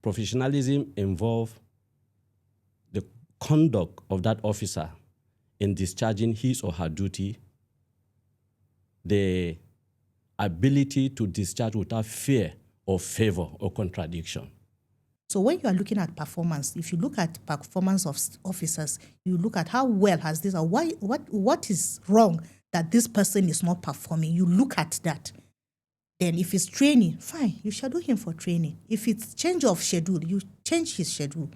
professionalism involves the conduct of that officer in discharging his or her duty, the ability to discharge without fear or favor or contradiction. So when you are looking at performance, if you look at performance of officers, you look at how well has this, or what is wrong that this person is not performing. You look at that. Then if it's training, fine, you schedule him for training. If it's change of schedule, you change his schedule.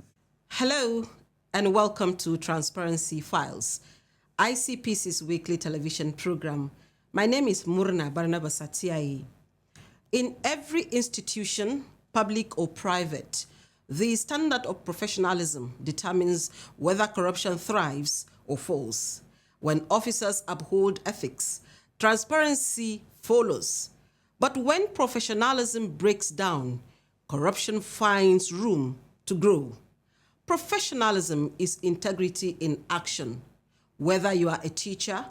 Hello and welcome to Transparency Files, ICPC's weekly television program. My name is Murna Barnabas Atiai. In every institution, public or private, the standard of professionalism determines whether corruption thrives or falls. When officers uphold ethics, transparency follows. But when professionalism breaks down, corruption finds room to grow. Professionalism is integrity in action. Whether you are a teacher,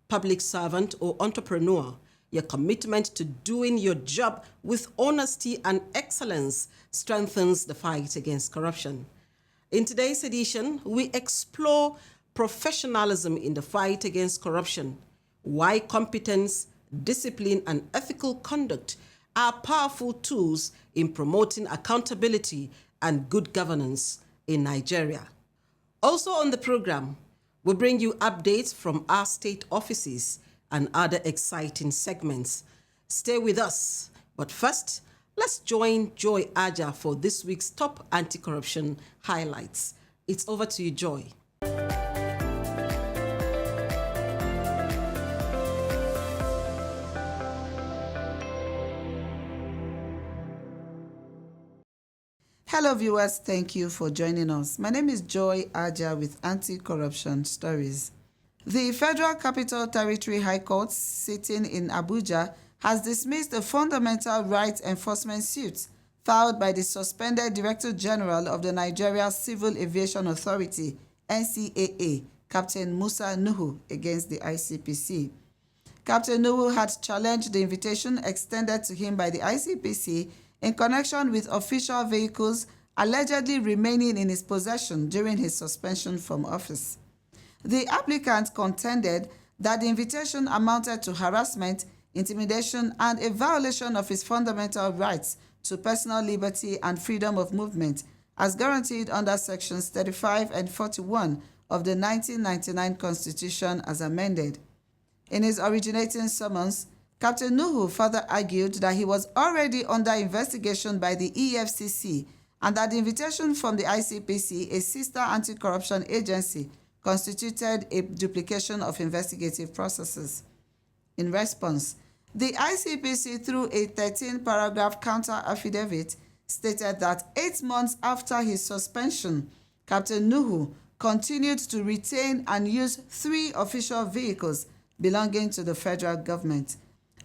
public servant, or entrepreneur, your commitment to doing your job with honesty and excellence strengthens the fight against corruption. In today's edition, we explore professionalism in the fight against corruption, why competence, discipline, and ethical conduct are powerful tools in promoting accountability and good governance in Nigeria. Also on the program, we bring you updates from our state offices and other exciting segments. Stay with us. But first, let's join Joy Aja for this week's top anti-corruption highlights. It's over to you, Joy. Hello viewers, thank you for joining us. My name is Joy Aja with Anti-Corruption Stories. The Federal Capital Territory High Court, sitting in Abuja, has dismissed a fundamental rights enforcement suit filed by the suspended Director General of the Nigeria Civil Aviation Authority, NCAA, Captain Musa Nuhu, against the ICPC. Captain Nuhu had challenged the invitation extended to him by the ICPC in connection with official vehicles allegedly remaining in his possession during his suspension from office. The applicant contended that the invitation amounted to harassment, intimidation, and a violation of his fundamental rights to personal liberty and freedom of movement as guaranteed under Sections 35 and 41 of the 1999 Constitution as amended. In his originating summons, Captain Nuhu further argued that he was already under investigation by the EFCC and that the invitation from the ICPC, a sister anti-corruption agency, constituted a duplication of investigative processes. In response, the ICPC, through a 13-paragraph counter-affidavit, stated that 8 months after his suspension, Captain Nuhu continued to retain and use 3 official vehicles belonging to the federal government.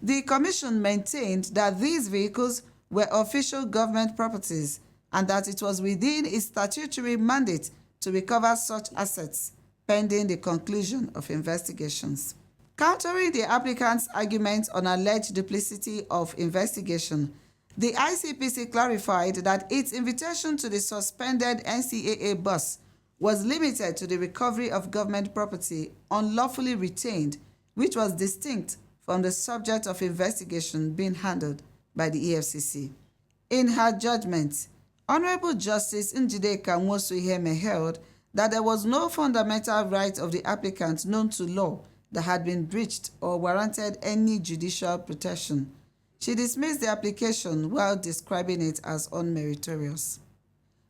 The Commission maintained that these vehicles were official government properties and that it was within its statutory mandate to recover such assets pending the conclusion of investigations. Countering the applicant's argument on alleged duplicity of investigation, the ICPC clarified that its invitation to the suspended NCAA bus was limited to the recovery of government property unlawfully retained, which was distinct from the subject of investigation being handled by the EFCC. In her judgment, Honorable Justice Njideka Nwosuiheme held that there was no fundamental right of the applicant known to law that had been breached or warranted any judicial protection. She dismissed the application while describing it as unmeritorious.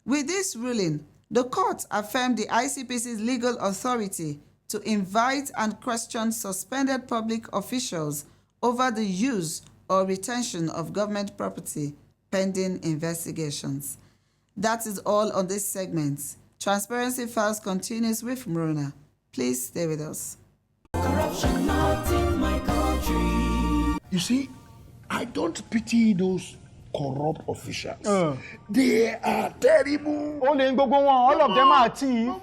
With this ruling, the court affirmed the ICPC's legal authority to invite and question suspended public officials over the use or retention of government property pending investigations. That is all on this segment. Transparency Files continues with Muruna. Please stay with us. Corruption not in my country. You see, I don't pity those corrupt officials. They are terrible. All of them are thieves.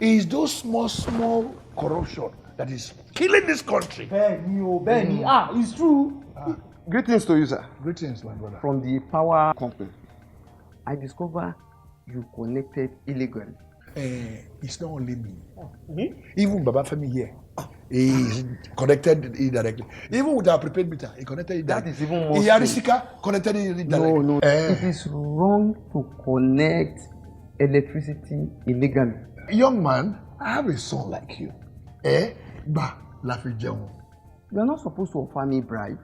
It's those small corruption that is killing this country. Benny, it's true. Greetings to you, sir. Greetings, my brother. From the power company. I discover you connected illegally. It's not only me. Even Baba Femi here, is connected indirectly. Even with our prepaid meter, he connected indirectly. That is even more Iyarisika connected indirectly. No. It is wrong to connect electricity illegally. Young man, I have a son like you. Ba, lafi jẹun. You are not supposed to offer me bribe.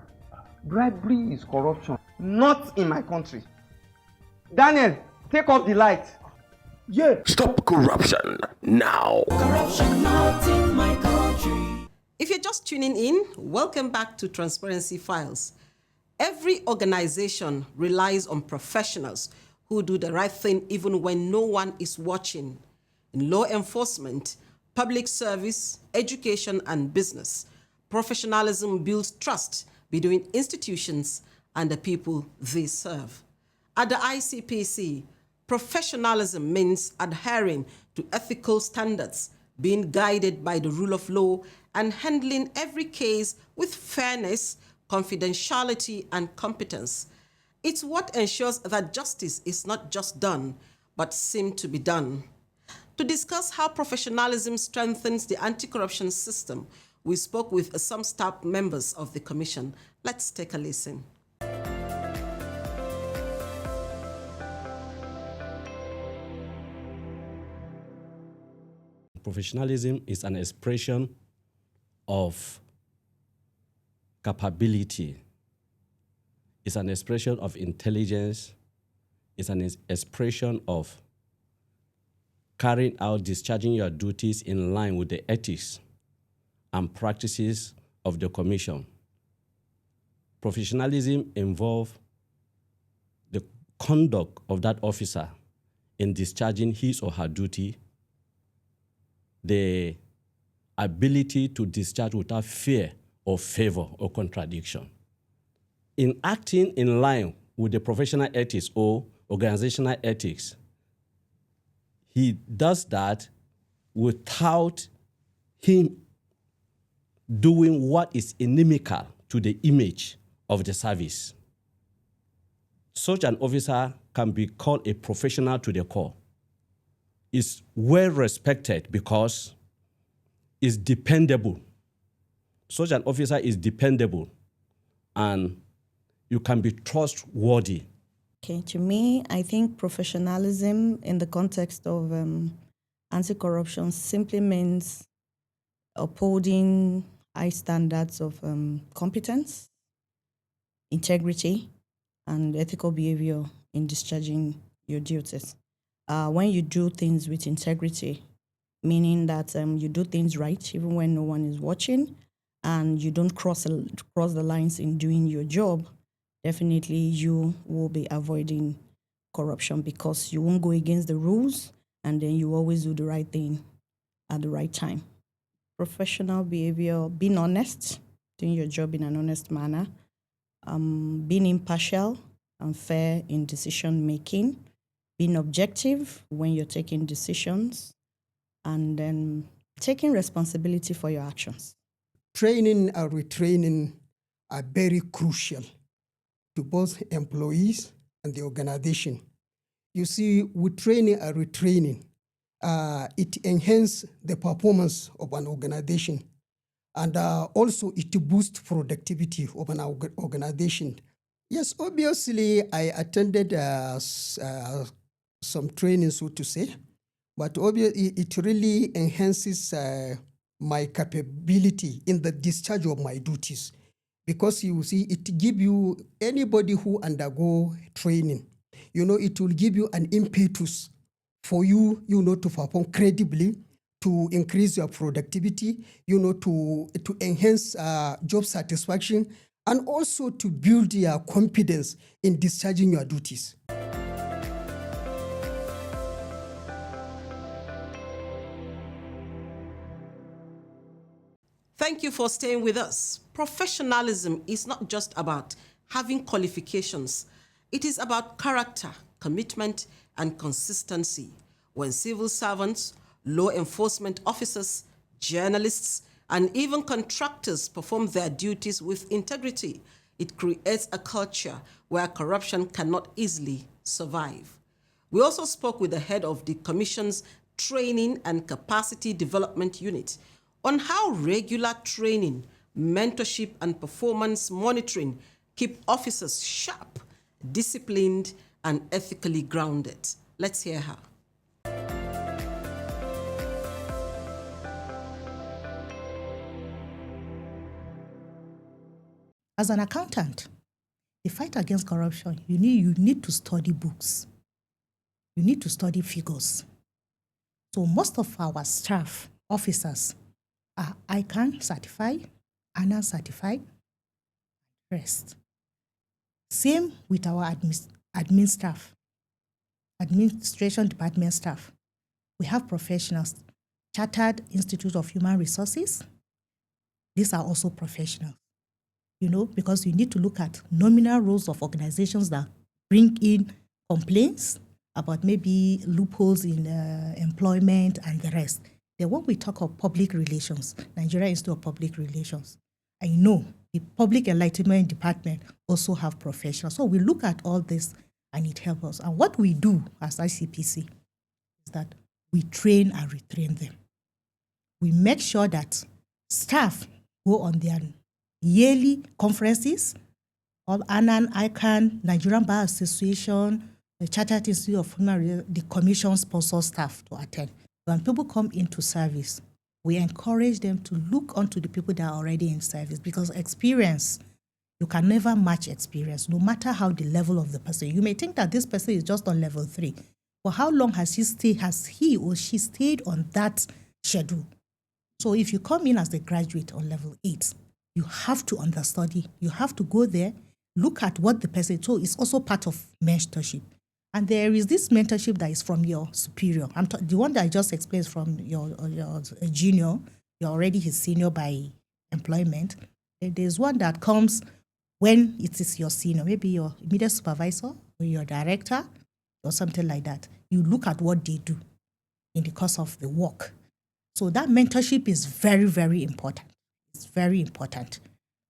Bribery is corruption. Not in my country. Daniel, take off the light. Yeah. Stop corruption now. Corruption not in my country. If you're just tuning in, welcome back to Transparency Files. Every organization relies on professionals who do the right thing even when no one is watching. In law enforcement, public service, education, and business, professionalism builds trust between institutions and the people they serve. At the ICPC, professionalism means adhering to ethical standards, being guided by the rule of law, and handling every case with fairness, confidentiality, and competence. It's what ensures that justice is not just done, but seemed to be done. To discuss how professionalism strengthens the anti-corruption system, we spoke with some staff members of the commission. Let's take a listen. Professionalism is an expression of capability. It's an expression of intelligence. It's an expression of carrying out, discharging your duties in line with the ethics and practices of the commission. Professionalism involves the conduct of that officer in discharging his or her duty, the ability to discharge without fear or favor or contradiction. In acting in line with the professional ethics or organizational ethics, he does that without him doing what is inimical to the image of the service. Such an officer can be called a professional to the core. Is well respected because is dependable. Such an officer is dependable and you can be trustworthy. Okay, to me, I think professionalism in the context of anti-corruption simply means upholding high standards of competence, integrity, and ethical behavior in discharging your duties. When you do things with integrity, meaning that you do things right even when no one is watching, and you don't cross the lines in doing your job, definitely you will be avoiding corruption because you won't go against the rules, and then you always do the right thing at the right time. Professional behavior, being honest, doing your job in an honest manner, being impartial and fair in decision making, being objective when you're taking decisions, and then taking responsibility for your actions. Training and retraining are very crucial to both employees and the organization. You see, with training and retraining, it enhances the performance of an organization, and also it boosts productivity of an organization. Yes, obviously, I attended some training, so to say, but obviously it really enhances my capability in the discharge of my duties, because you see, it gives you, anybody who undergo training, it will give you an impetus for you, to perform credibly, to increase your productivity, to enhance job satisfaction, and also to build your confidence in discharging your duties. Thank you for staying with us. Professionalism is not just about having qualifications. It is about character, commitment, and consistency. When civil servants, law enforcement officers, journalists, and even contractors perform their duties with integrity, it creates a culture where corruption cannot easily survive. We also spoke with the head of the Commission's Training and Capacity Development Unit on how regular training, mentorship, and performance monitoring keep officers sharp, disciplined, and ethically grounded. Let's hear her. As an accountant, the fight against corruption, you need to study books. You need to study figures. So most of our staff, officers, are ICANN certified, ANA certified, rest. Same with our admin staff, administration department staff. We have professionals, Chartered Institute of Human Resources. These are also professionals. Because you need to look at nominal roles of organizations that bring in complaints about maybe loopholes in employment and the rest. Then when we talk of public relations, Nigeria Institute of Public Relations, I know the Public Enlightenment Department also have professionals. So we look at all this and it helps us. And what we do as ICPC is that we train and retrain them. We make sure that staff go on their yearly conferences, all ANAN, ICANN, Nigerian Bar Association, the Chartered Institute of Human, the commission sponsor staff to attend. When people come into service, we encourage them to look onto the people that are already in service, because experience, you can never match experience, no matter how the level of the person. You may think that this person is just on level 3, but how long has he or she stayed on that schedule? So if you come in as a graduate on level 8, you have to understudy. You have to go there, look at what the person, so it's also part of mentorship. And there is this mentorship that is from your superior. The one that I just explained from your junior, you're already his senior by employment. And there's one that comes when it is your senior, maybe your immediate supervisor or your director or something like that. You look at what they do in the course of the work. So that mentorship is very, very important. It's very important.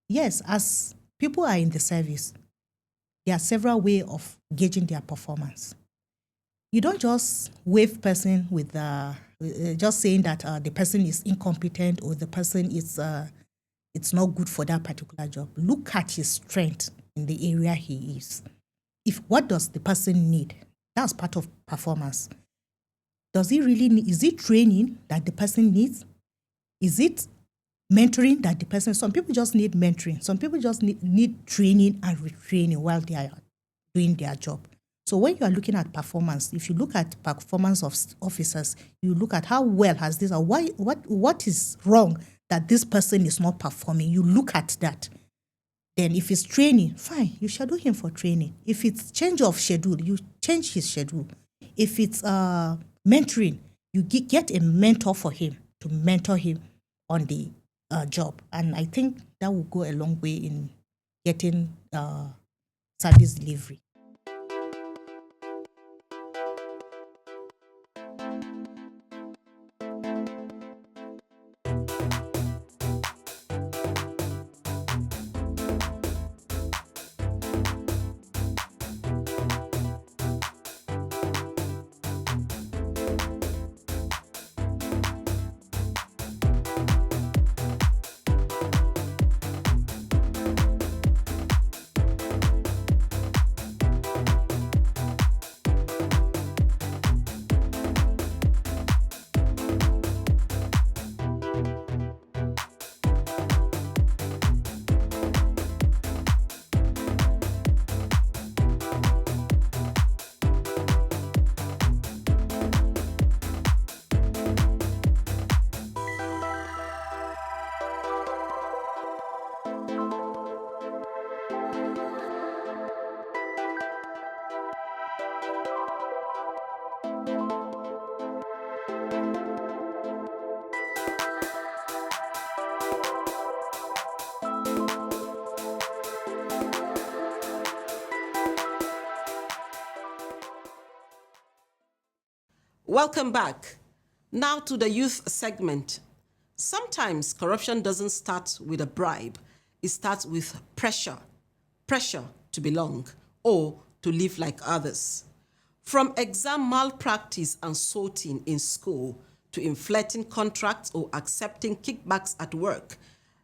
Yes, as people are in the service, there are several ways of gauging their performance. You don't just wave person with just saying that the person is incompetent or the person is it's not good for that particular job. Look at his strength in the area he is. What does the person need? That's part of performance. Does he really need? Is it training that the person needs? Is it mentoring that the person, some people just need mentoring. Some people just need training and retraining while they are doing their job. So when you are looking at performance, if you look at performance of officers, you look at how well has this, or what is wrong that this person is not performing. You look at that. Then if it's training, fine, you schedule him for training. If it's change of schedule, you change his schedule. If it's mentoring, you get a mentor for him to mentor him on the job. And I think that will go a long way in getting service delivery. Welcome back. Now to the youth segment. Sometimes corruption doesn't start with a bribe. It starts with pressure to belong or to live like others. From exam malpractice and sorting in school to inflating contracts or accepting kickbacks at work,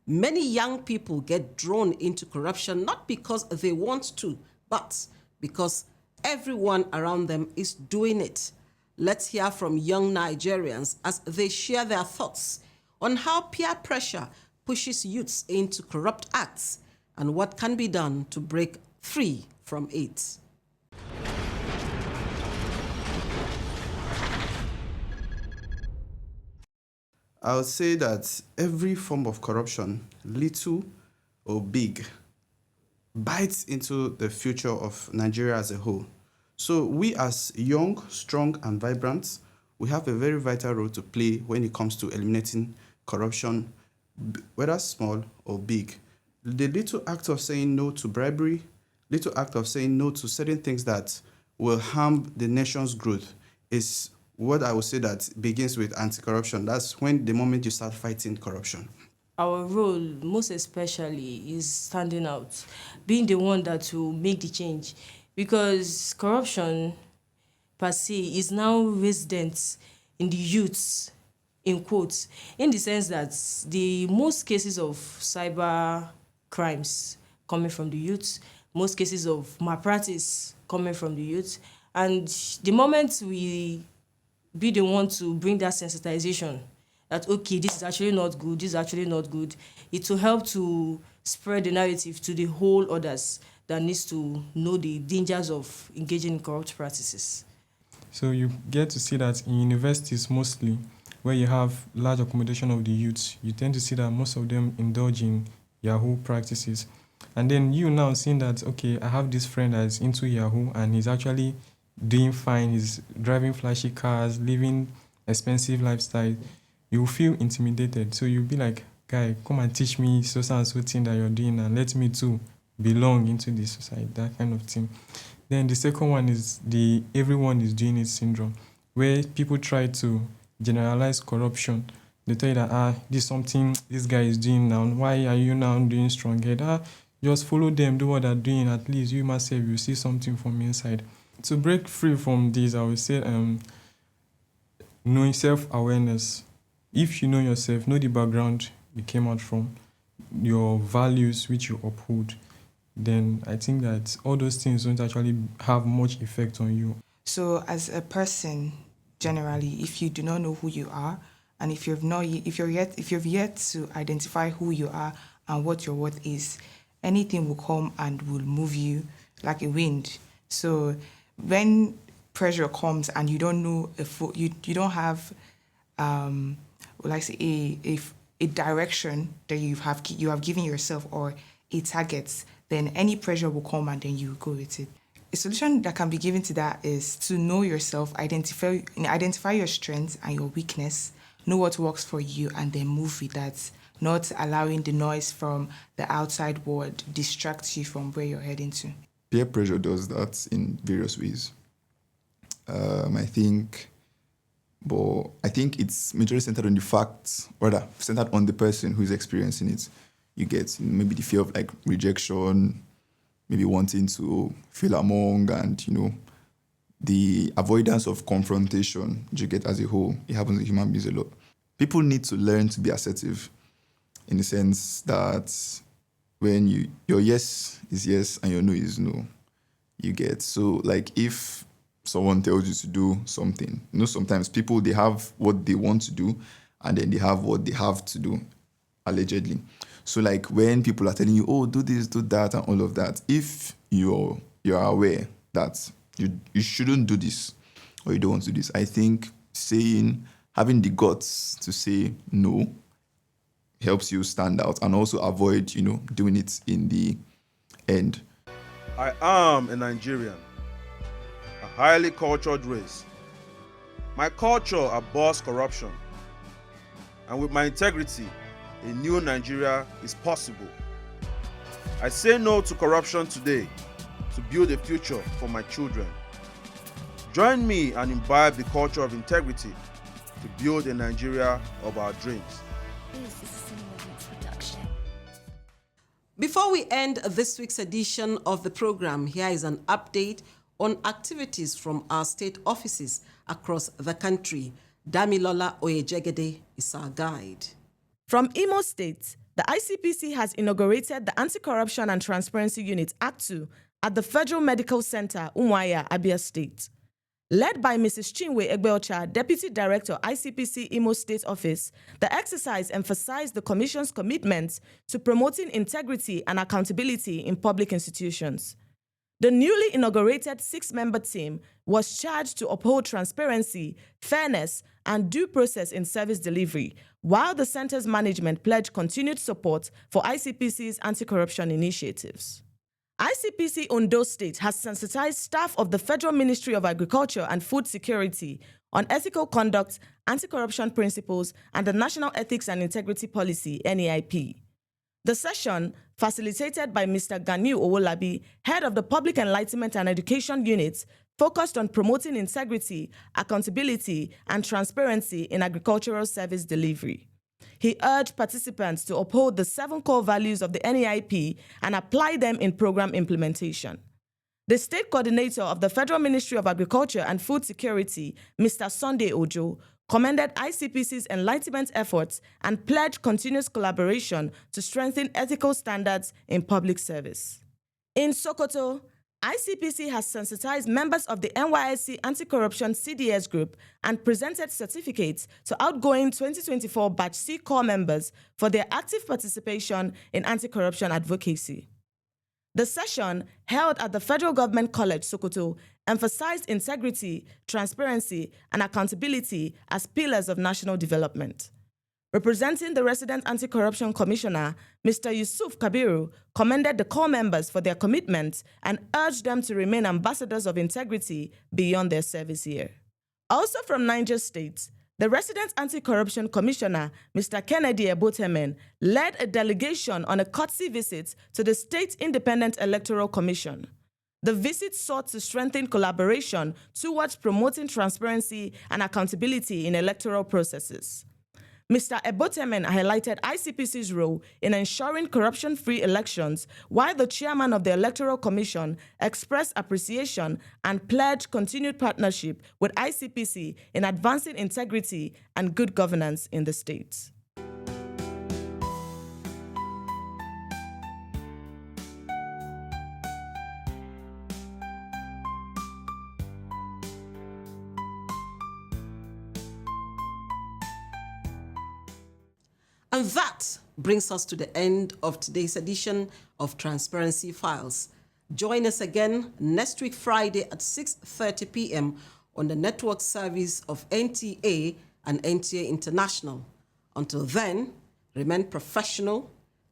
many young people get drawn into corruption not because they want to, but because everyone around them is doing it. Let's hear from young Nigerians as they share their thoughts on how peer pressure pushes youths into corrupt acts and what can be done to break free from it. I would say that every form of corruption, little or big, bites into the future of Nigeria as a whole. So we as young, strong, and vibrant, we have a very vital role to play when it comes to eliminating corruption, whether small or big. The little act of saying no to bribery, little act of saying no to certain things that will harm the nation's growth is what I would say that begins with anti-corruption. That's when the moment you start fighting corruption. Our role, most especially, is standing out, being the one that will make the change. Because corruption, per se, is now resident in the youths, in quotes, in the sense that the most cases of cyber crimes coming from the youths, most cases of malpractice coming from the youths, and the moment we be the one to bring that sensitization that, okay, this is actually not good, this is actually not good, it will help to spread the narrative to the whole others that needs to know the dangers of engaging in corrupt practices. So you get to see that in universities mostly, where you have large accommodation of the youths, you tend to see that most of them indulge in Yahoo practices. And then you now seeing that, okay, I have this friend that's into Yahoo and he's actually doing fine, he's driving flashy cars, living expensive lifestyle, you feel intimidated. So you'll be like, guy, come and teach me so and so thing that you're doing and let me too belong into this society, that kind of thing. Then the second one is the everyone is doing it syndrome, where people try to generalize corruption. They tell you that, this is something this guy is doing now. Why are you now doing strong head? Just follow them, do what they're doing. At least you myself, you see something from inside. To break free from this, I would say knowing self-awareness. If you know yourself, know the background you came out from, your values which you uphold, then I think that all those things don't actually have much effect on you. So as a person, generally, if you do not know who you are, and if you've yet to identify who you are and what your worth is, anything will come and will move you like a wind. So when pressure comes and you don't know you don't have a direction that you have given yourself or a target, then any pressure will come and then you go with it. A solution that can be given to that is to know yourself, identify your strengths and your weakness, know what works for you, and then move with that, not allowing the noise from the outside world distract you from where you're heading to. Peer pressure does that in various ways. I think it's majorly centered on the facts, rather centered on the person who is experiencing it. You get maybe the fear of like rejection, maybe wanting to feel among, and the avoidance of confrontation. You get as a whole, it happens to human beings a lot. People need to learn to be assertive, in the sense that when your yes is yes and your no is no, you get. So like if someone tells you to do something, sometimes people, they have what they want to do and then they have what they have to do, allegedly. So like when people are telling you, oh, do this, do that, and all of that, if you're aware that you shouldn't do this or you don't want to do this, I think having the guts to say no helps you stand out and also avoid, doing it in the end. I am a Nigerian, a highly cultured race. My culture abhors corruption, and with my integrity, a new Nigeria is possible. I say no to corruption today to build a future for my children. Join me and imbibe the culture of integrity to build a Nigeria of our dreams. Before we end this week's edition of the program, here is an update on activities from our state offices across the country. Damilola Oyejegede is our guide. From Imo State, the ICPC has inaugurated the Anti-Corruption and Transparency Unit Act 2 at the Federal Medical Center, Umuahia, Abia State. Led by Mrs. Chinwe Egbeocha, Deputy Director, ICPC Imo State Office, the exercise emphasized the Commission's commitment to promoting integrity and accountability in public institutions. The newly inaugurated 6-member team was charged to uphold transparency, fairness, and due process in service delivery, while the center's management pledged continued support for ICPC's anti-corruption initiatives. ICPC Ondo State has sensitized staff of the Federal Ministry of Agriculture and Food Security on ethical conduct, anti-corruption principles, and the National Ethics and Integrity Policy, NEIP. The session, facilitated by Mr. Ganiu Owolabi, head of the Public Enlightenment and Education Unit, focused on promoting integrity, accountability, and transparency in agricultural service delivery. He urged participants to uphold the 7 core values of the NEIP and apply them in program implementation. The state coordinator of the Federal Ministry of Agriculture and Food Security, Mr. Sunday Ojo, commended ICPC's enlightenment efforts and pledged continuous collaboration to strengthen ethical standards in public service. In Sokoto, ICPC has sensitized members of the NYSC Anti-Corruption CDS Group and presented certificates to outgoing 2024 Batch C Core members for their active participation in anti-corruption advocacy. The session, held at the Federal Government College, Sokoto, emphasized integrity, transparency, and accountability as pillars of national development. Representing the resident anti-corruption commissioner, Mr. Yusuf Kabiru, commended the core members for their commitment and urged them to remain ambassadors of integrity beyond their service year. Also from Niger State, the resident anti-corruption commissioner, Mr. Kennedy Ebotemen, led a delegation on a courtesy visit to the State Independent Electoral Commission. The visit sought to strengthen collaboration towards promoting transparency and accountability in electoral processes. Mr. Ebotemen highlighted ICPC's role in ensuring corruption-free elections, while the chairman of the Electoral Commission expressed appreciation and pledged continued partnership with ICPC in advancing integrity and good governance in the state. And that brings us to the end of today's edition of Transparency Files. Join us again next week, Friday at 6:30 p.m. on the network service of NTA and NTA International. Until then, remain professional,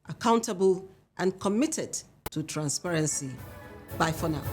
accountable, and committed to transparency. Bye for now.